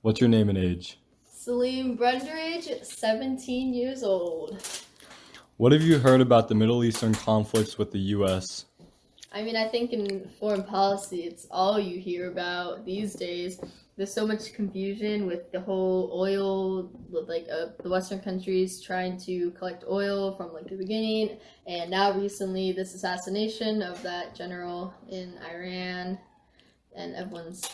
What's your name and age? Celine Brundridge, 17 years old. What have you heard about the Middle Eastern conflicts with the U.S.? I mean, I think in foreign policy, it's all you hear about these days. There's so much confusion with the whole oil, the Western countries trying to collect oil from the beginning, and now recently this assassination of that general in Iran, and everyone's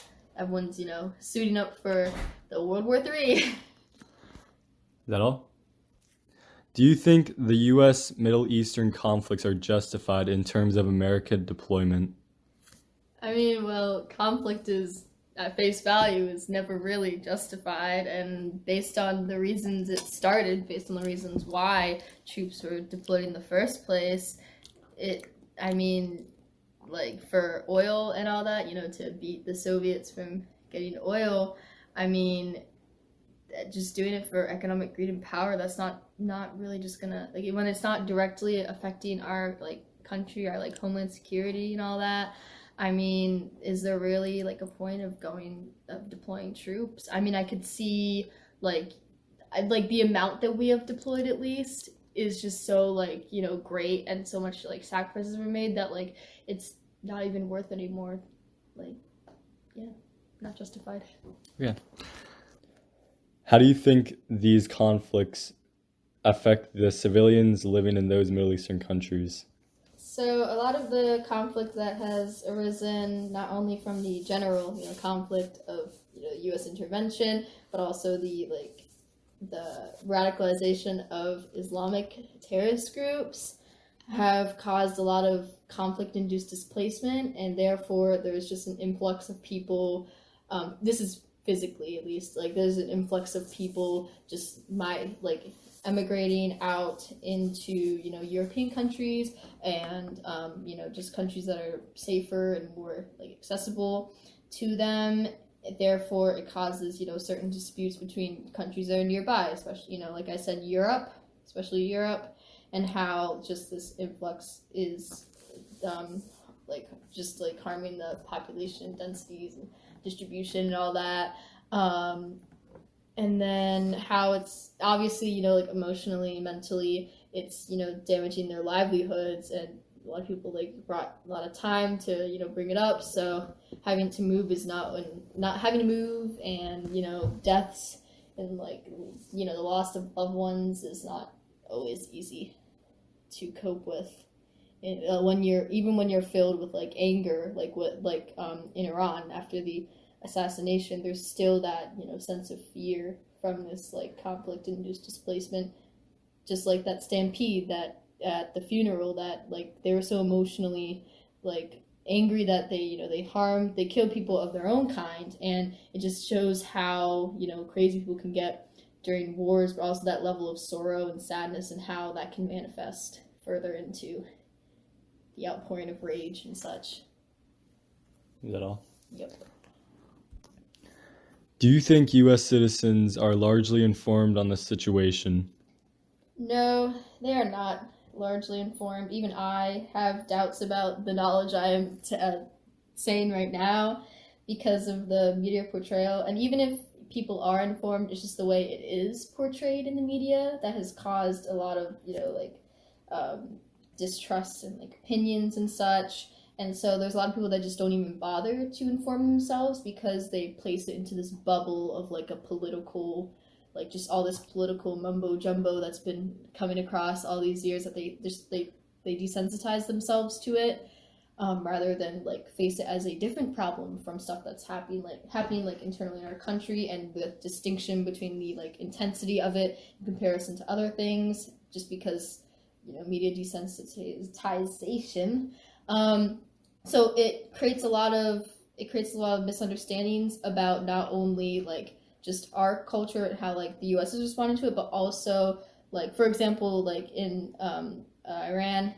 suiting up for the World War III. Is that all? Do you think the U.S. Middle Eastern conflicts are justified in terms of American deployment? I mean, well, conflict is at face value is never really justified, and based on the reasons it started, based on the reasons why troops were deployed in the first place, I mean, for oil and all that, to beat the Soviets from getting oil, I mean, just doing it for economic greed and power, that's not really just gonna, when it's not directly affecting our country, our homeland security and all that. I mean, is there really a point of deploying troops? I mean, I could see the amount that we have deployed at least is just so great, and so much sacrifices were made that it's not even worth anymore. Yeah, not justified. Yeah. How do you think these conflicts affect the civilians living in those Middle Eastern countries? So a lot of the conflict that has arisen not only from the general, conflict of U.S. intervention, but also the radicalization of Islamic terrorist groups have caused a lot of conflict-induced displacement, and therefore there's just an influx of people. This is physically, at least, there's an influx of people just emigrating out into European countries and just countries that are safer and more accessible to them. Therefore, it causes certain disputes between countries that are nearby, especially like I said, especially Europe, and how just this influx is harming the population densities and distribution and all that. And then how it's obviously, emotionally, mentally, it's, damaging their livelihoods, and a lot of people brought a lot of time to, bring it up. So having to move is not having to move, and, deaths and the loss of loved ones is not always easy to cope with. When you're filled with anger, in Iran after the assassination, there's still that sense of fear from this conflict-induced displacement, just like that stampede that at the funeral, that they were so emotionally angry that they killed people of their own kind, and it just shows how crazy people can get during wars, but also that level of sorrow and sadness, and how that can manifest further into the outpouring of rage and such. Is that all? Yep. Do you think U.S. citizens are largely informed on the situation? No, they are not largely informed. Even I have doubts about the knowledge I am saying right now because of the media portrayal. And even if people are informed, it's just the way it is portrayed in the media that has caused a lot of, distrust and opinions and such. And so there's a lot of people that just don't even bother to inform themselves because they place it into this bubble of a political, just all this political mumbo jumbo that's been coming across all these years, that they desensitize themselves to it, rather than face it as a different problem from stuff that's happening internally in our country, and the distinction between the intensity of it in comparison to other things, just because media desensitization. So it creates a lot of misunderstandings about not only just our culture and how the U.S. is responding to it, but also for example in Iran,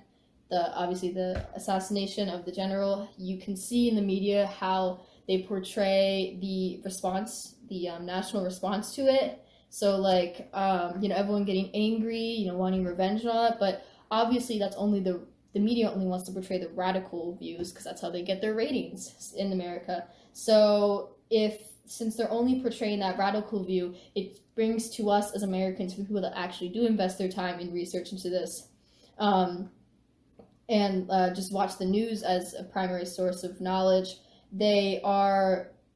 obviously the assassination of the general. You can see in the media how they portray the response, the national response to it. So everyone getting angry, wanting revenge and all that, but obviously that's only the media only wants to portray the radical views because that's how they get their ratings in America. So if since they're only portraying that radical view, it brings to us as Americans, for people that actually do invest their time in research into this, um, and just watch the news as a primary source of knowledge, they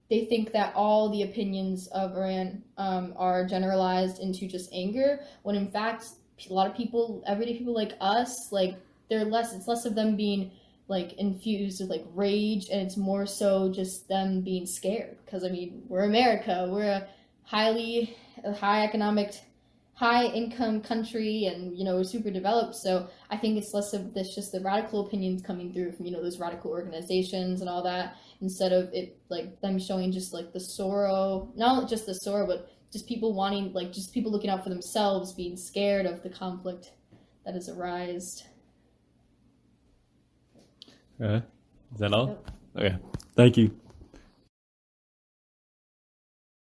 think that all the opinions of Iran are generalized into just anger, when in fact a lot of people, everyday people like us, like it's less of them being like infused with like rage, and it's more so just them being scared, because I mean, we're America, we're a high economic, high income country, and we're super developed. So I think it's less of this, just the radical opinions coming through from those radical organizations and all that, instead of it like them showing just like the sorrow, not just the sorrow, but just people wanting, like just people looking out for themselves, being scared of the conflict that has arisen. Okay. Is that all? Yep. Okay. Thank you.